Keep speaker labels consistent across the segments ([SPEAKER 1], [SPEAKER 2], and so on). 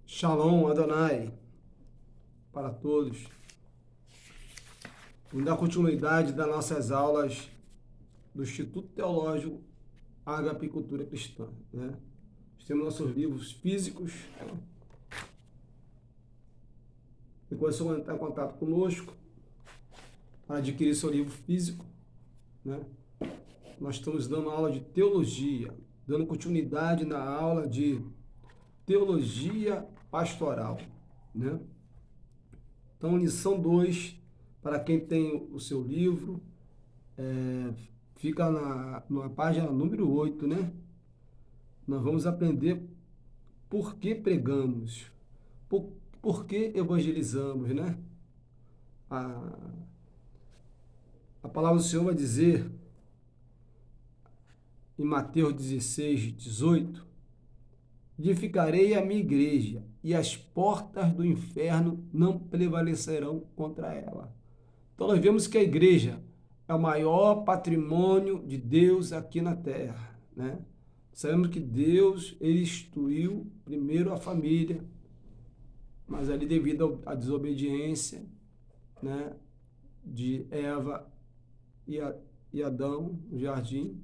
[SPEAKER 1] Shalom Adonai para todos. Vamos dar continuidade das nossas aulas do Instituto Teológico Agapicultura Cristã, né? Temos nossos livros físicos. Depois você entrar em contato conosco para adquirir seu livro físico, né? Nós estamos dando aula de teologia, dando continuidade na aula de teologia pastoral, né? Então, lição 2, para quem tem o seu livro, fica na página número 8, né? Nós vamos aprender por que pregamos, por que evangelizamos, né? A palavra do Senhor vai dizer, em Mateus 16, 18, edificarei a minha igreja, e as portas do inferno não prevalecerão contra ela. Então nós vemos que a igreja é o maior patrimônio de Deus aqui na terra, né? Sabemos que Deus, ele instituiu primeiro a família, mas ali devido à desobediência, né, de Eva e Adão no jardim,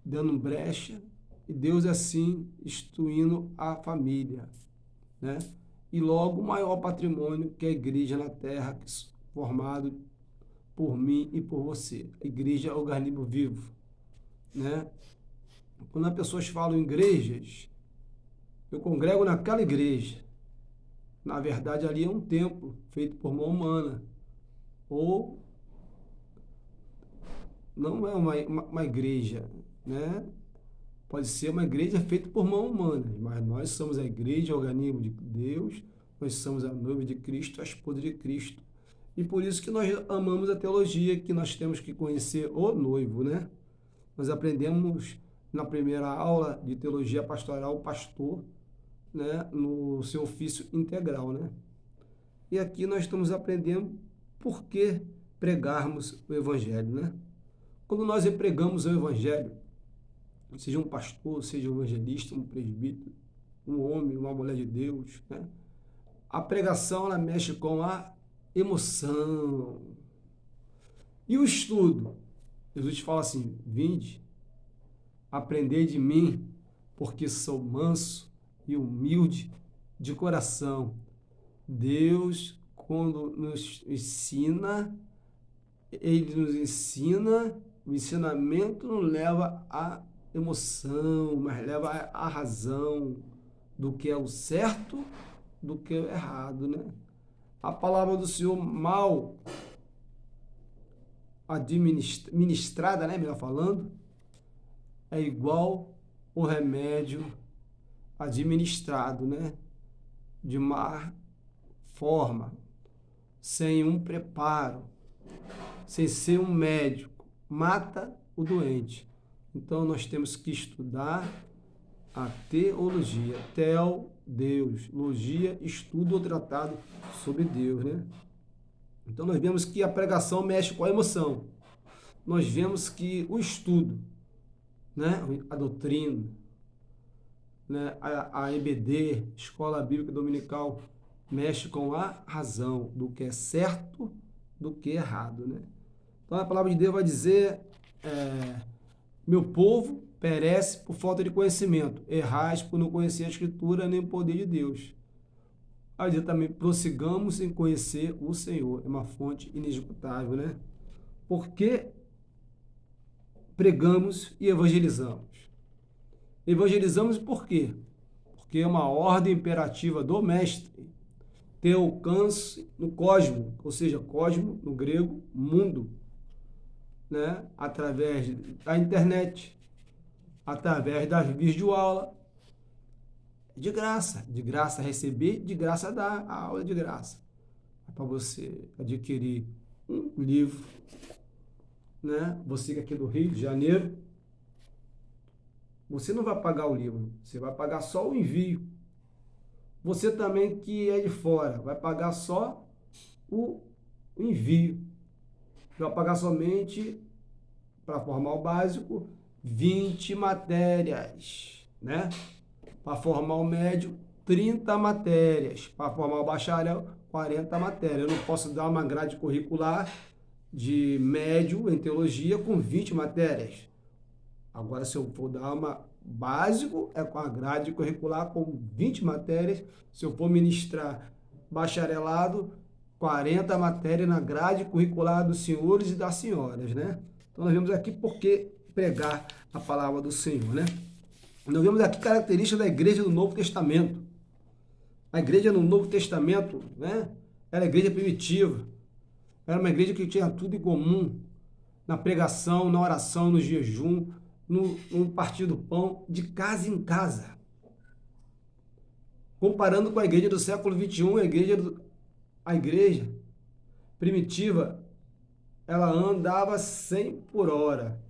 [SPEAKER 1] dando brecha, e Deus assim instituindo a família, né? E logo o maior patrimônio que é a igreja na terra, formado por mim e por você. A igreja é o organismo vivo, né? Quando as pessoas falam em igrejas, eu congrego naquela igreja. Na verdade, ali é um templo feito por mão humana. Ou não é uma igreja, né? Pode ser uma igreja feita por mão humana, mas nós somos a igreja, o organismo de Deus, nós somos a noiva de Cristo, a esposa de Cristo. E por isso que nós amamos a teologia, que nós temos que conhecer o noivo, né? Nós aprendemos na primeira aula de teologia pastoral o pastor, né, no seu ofício integral, né? E aqui nós estamos aprendendo por que pregarmos o evangelho, né? Quando nós pregamos o evangelho, seja um pastor, seja um evangelista, um presbítero, um homem, uma mulher de Deus, né? A pregação, ela mexe com a emoção. E o estudo? Jesus fala assim, vinde, aprendei de mim, porque sou manso e humilde de coração. Deus, quando nos ensina, ele nos ensina, o ensinamento não leva à emoção, mas leva à razão do que é o certo, do que é o errado, né? A palavra do Senhor mal administrada, né, melhor falando, é igual o remédio administrado, né, de má forma, sem um preparo, sem ser um médico, mata o doente. Então nós temos que estudar a teologia, Deus, logia, estudo ou tratado sobre Deus, né? Então nós vemos que a pregação mexe com a emoção. Nós vemos que o estudo, né, a doutrina, né, a EBD, Escola Bíblica Dominical, mexe com a razão do que é certo, do que é errado, né? Então a palavra de Deus vai dizer, meu povo perece por falta de conhecimento, errais por não conhecer a Escritura nem o poder de Deus. Aí diz também, prossigamos em conhecer o Senhor, é uma fonte inesgotável, né? Porque pregamos e evangelizamos. Evangelizamos por quê? Porque é uma ordem imperativa do Mestre ter alcance no cosmo, ou seja, cosmo, no grego, mundo, né? Através da internet, através das videoaulas, de graça receber, de graça dar, a aula de graça. É para você adquirir um livro, né? Você que é aqui do Rio de Janeiro, você não vai pagar o livro, você vai pagar só o envio. Você também que é de fora, vai pagar só o envio. Vai pagar somente, para formar o básico, 20 matérias, né? Para formar o médio, 30 matérias. Para formar o bacharel, 40 matérias. Eu não posso dar uma grade curricular de médio em teologia com 20 matérias. Agora, se eu for dar uma básico, é com a grade curricular com 20 matérias. Se eu for ministrar bacharelado, 40 matérias na grade curricular dos senhores e das senhoras, né? Então, nós vemos aqui por que pregar a palavra do Senhor, né? Nós vemos aqui características da igreja do Novo Testamento. A igreja no Novo Testamento, né? Era a igreja primitiva. Era uma igreja que tinha tudo em comum. Na pregação, na oração, no jejum, no partir do pão, de casa em casa. Comparando com a igreja do século XXI, a igreja primitiva, ela andava 100 por hora.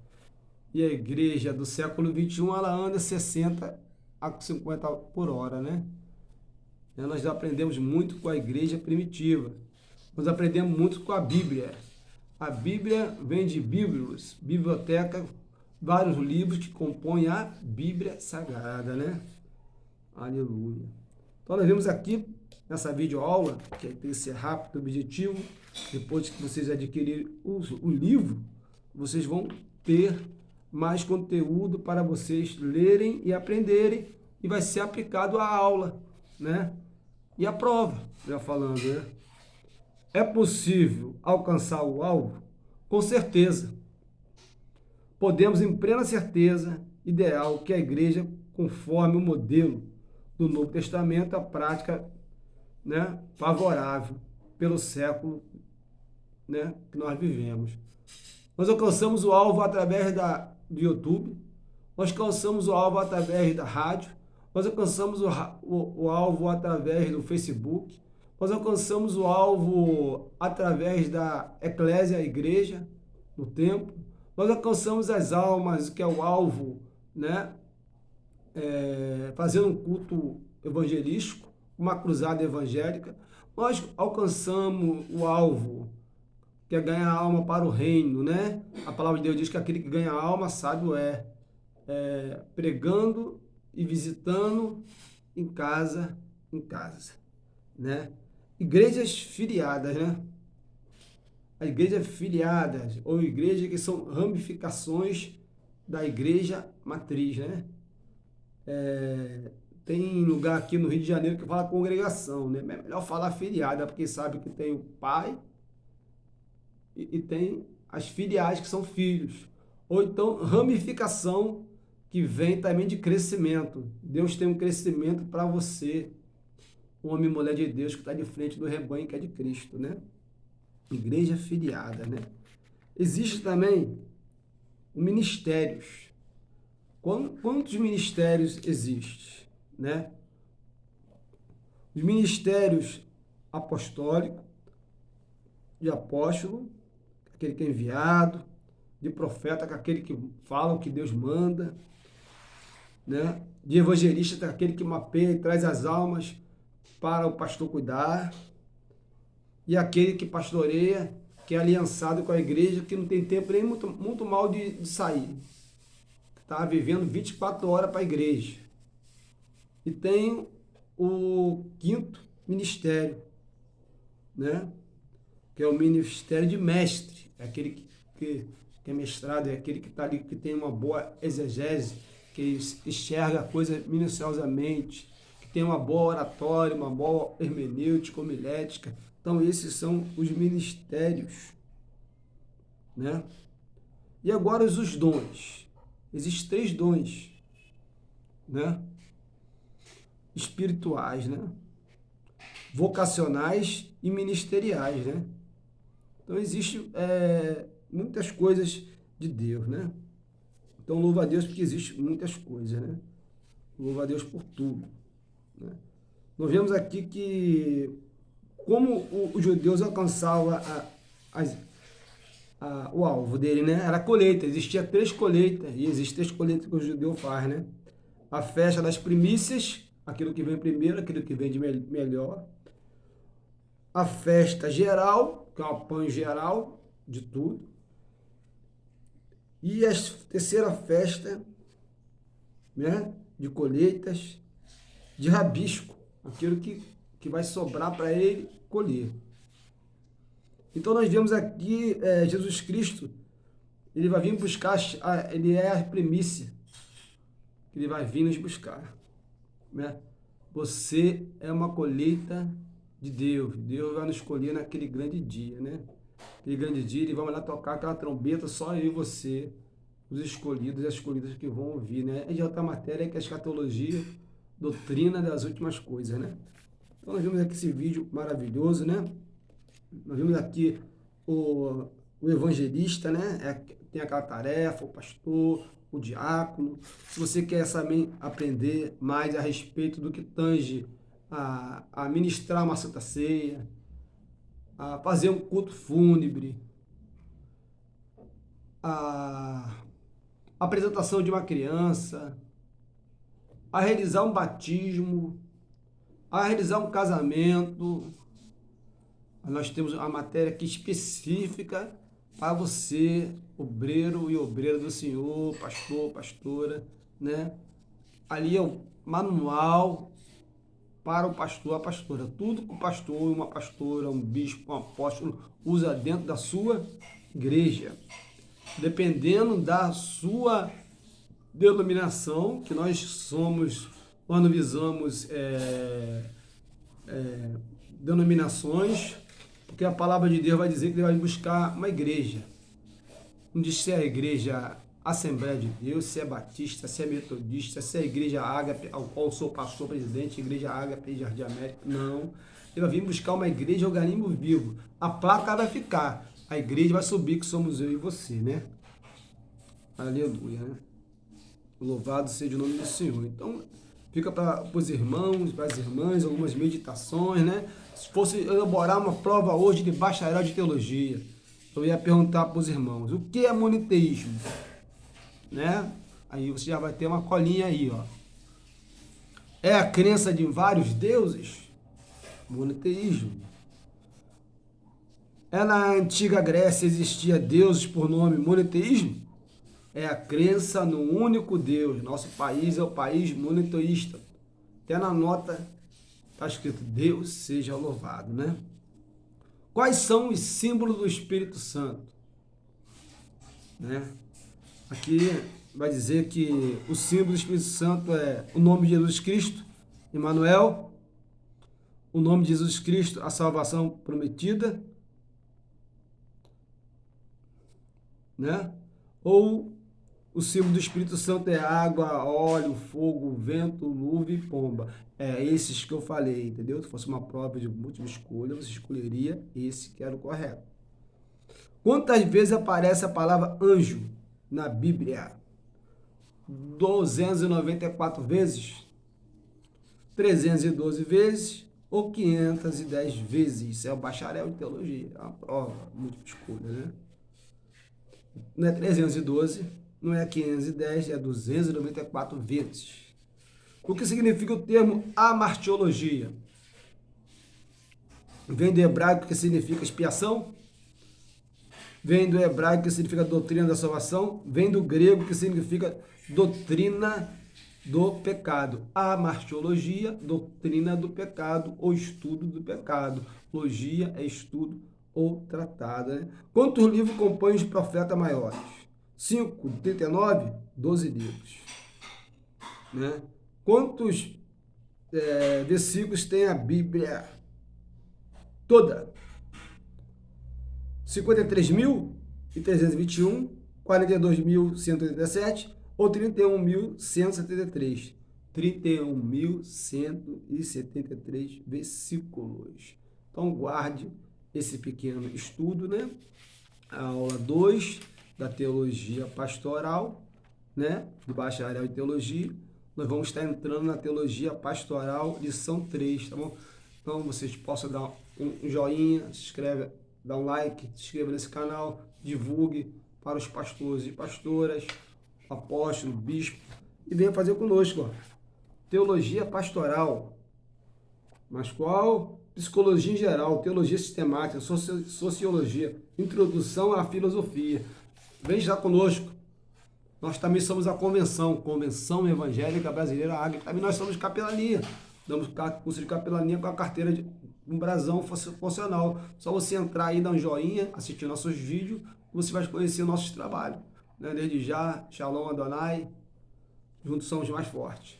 [SPEAKER 1] E a igreja do século XXI, ela anda 60 a 50 por hora, né? Nós aprendemos muito com a igreja primitiva. Nós aprendemos muito com a Bíblia. A Bíblia vem de bíblios, biblioteca, vários livros que compõem a Bíblia Sagrada, né? Aleluia. Então, nós vemos aqui, nessa videoaula, que tem que ser rápido, objetivo, depois que vocês adquirirem o livro, vocês vão ter mais conteúdo para vocês lerem e aprenderem, e vai ser aplicado à aula, né? E a prova, já falando, né? É possível alcançar o alvo? Com certeza. Podemos, em plena certeza, ideal que a igreja, conforme o modelo do Novo Testamento, a prática, né, favorável pelo século, né, que nós vivemos. Nós alcançamos o alvo através do YouTube, nós alcançamos o alvo através da rádio, nós alcançamos o alvo através do Facebook, nós alcançamos o alvo através da eclésia, a igreja, no templo, nós alcançamos as almas, que é o alvo, né, fazendo um culto evangelístico, uma cruzada evangélica, nós alcançamos o alvo, que é ganhar a alma para o reino, né? A palavra de Deus diz que aquele que ganha a alma, sábio pregando e visitando em casa, né? Igrejas filiadas, né? A igreja filiadas, ou igrejas que são ramificações da igreja matriz, né? Tem lugar aqui no Rio de Janeiro que fala congregação, né? É melhor falar filiada, porque sabe que tem o pai e tem as filiais que são filhos. Ou então ramificação, que vem também de crescimento. Deus tem um crescimento para você, homem e mulher de Deus que está de frente do rebanho que é de Cristo, né? Igreja filiada, né? Existe também ministérios. Quantos ministérios existem, né? Os ministérios apostólicos, de apóstolo, aquele que é enviado, de profeta, aquele que fala o que Deus manda, né? De evangelista, aquele que mapeia e traz as almas para o pastor cuidar, e aquele que pastoreia, que é aliançado com a igreja, que não tem tempo nem muito mal de sair. Está vivendo 24 horas para a igreja. E tem o quinto ministério, né? Que é o ministério de mestre, é aquele que é mestrado, é aquele que está ali, que tem uma boa exegese, que enxerga a coisa minuciosamente, que tem uma boa oratória, uma boa hermenêutica, homilética. Então, esses são os ministérios, né? E agora os dons. Existem 3 dons, né? Espirituais, né? Vocacionais e ministeriais, né? Então, existem muitas coisas de Deus, né? Então, louva a Deus porque existem muitas coisas, né? Louva a Deus por tudo, né? Nós vemos aqui que como os judeus alcançavam o alvo dele, né? Era a colheita, existia 3 colheitas, e existem 3 colheitas que o judeu faz, né? A festa das primícias, aquilo que vem primeiro, aquilo que vem de melhor. A festa geral, que é o apanho geral de tudo. E a terceira festa, né? De colheitas, de rabisco, aquilo que vai sobrar para ele colher. Então nós vemos aqui Jesus Cristo, ele vai vir buscar, ele é a primícia, ele vai vir nos buscar, né? Você é uma colheita de Deus, Deus vai nos escolher naquele grande dia, né? Aquele grande dia, ele vai lá tocar aquela trombeta, só eu e você, os escolhidos e as escolhidas que vão ouvir, né? E outra matéria que é a escatologia, doutrina das últimas coisas, né? Então nós vimos aqui esse vídeo maravilhoso, né? Nós vimos aqui o evangelista, né? Tem aquela tarefa, o pastor, o diácono. Se você quer também aprender mais a respeito do que tange a ministrar uma santa ceia, a fazer um culto fúnebre, a apresentação de uma criança, a realizar um batismo, a realizar um casamento, nós temos uma matéria aqui específica para você, obreiro e obreira do Senhor, pastor, pastora, né? Ali é o manual para o pastor, a pastora. Tudo que o pastor, uma pastora, um bispo, um apóstolo usa dentro da sua igreja. Dependendo da sua denominação, que nós somos, nós não visamos denominações, porque a palavra de Deus vai dizer que ele vai buscar uma igreja. Não diz se é a igreja Assembleia de Deus, se é batista, se é metodista, se é a igreja Ágape, ao qual eu sou pastor presidente, igreja Ágape e Jardim América. Não. Ele vai vir buscar uma igreja organismo vivo. A placa vai ficar. A igreja vai subir, que somos eu e você, né? Aleluia, né? Louvado seja o nome do Senhor. Então, fica para os irmãos, para as irmãs, algumas meditações, né? Se fosse elaborar uma prova hoje de bacharel de teologia, eu ia perguntar para os irmãos, o que é monoteísmo? Né? Aí você já vai ter uma colinha aí, ó. É a crença de vários deuses? Monoteísmo. É na antiga Grécia existia deuses por nome monoteísmo? É a crença no único Deus. Nosso país é o país monoteísta. Até na nota está escrito Deus seja louvado, né? Quais são os símbolos do Espírito Santo? Né? Aqui vai dizer que o símbolo do Espírito Santo é o nome de Jesus Cristo, Emmanuel, o nome de Jesus Cristo, a salvação prometida, né? Ou o símbolo do Espírito Santo é água, óleo, fogo, vento, nuvem e pomba. É esses que eu falei, entendeu? Se fosse uma prova de múltipla escolha, você escolheria esse que era o correto. Quantas vezes aparece a palavra anjo na Bíblia? 294 vezes? 312 vezes? Ou 510 vezes? Isso é o bacharel de teologia, é uma prova, múltipla escolha, né? Não é 312, não é 510, é 294 vezes. O que significa o termo amartiologia? Vem do hebraico que significa expiação? Vem do hebraico que significa doutrina da salvação? Vem do grego que significa doutrina do pecado. Amartiologia, doutrina do pecado ou estudo do pecado. Logia é estudo ou tratado, né? Quantos livros compõem os profetas maiores? 5, 39, 12 livros. Né? Quantos versículos tem a Bíblia toda? 53.321, 42.187 ou 31.173? 31.173 versículos. Então, guarde esse pequeno estudo, né? A aula 2 da teologia pastoral, né? Do bacharel em teologia. Nós vamos estar entrando na teologia pastoral, lição 3, tá bom? Então, vocês possam dar um joinha, se inscreve, dá um like, se inscreva nesse canal, divulgue para os pastores e pastoras, apóstolo, bispo, e venha fazer conosco, ó. Teologia pastoral. Mas qual? Psicologia em geral, teologia sistemática, sociologia, introdução à filosofia. Vem já conosco. Nós também somos a Convenção Evangélica Brasileira, AGE, também nós somos capelania. Damos curso de capelania com a carteira de um brasão funcional. Só você entrar aí, dar um joinha, assistir nossos vídeos, você vai conhecer nossos trabalhos. Né? Desde já, Shalom Adonai, juntos somos mais fortes.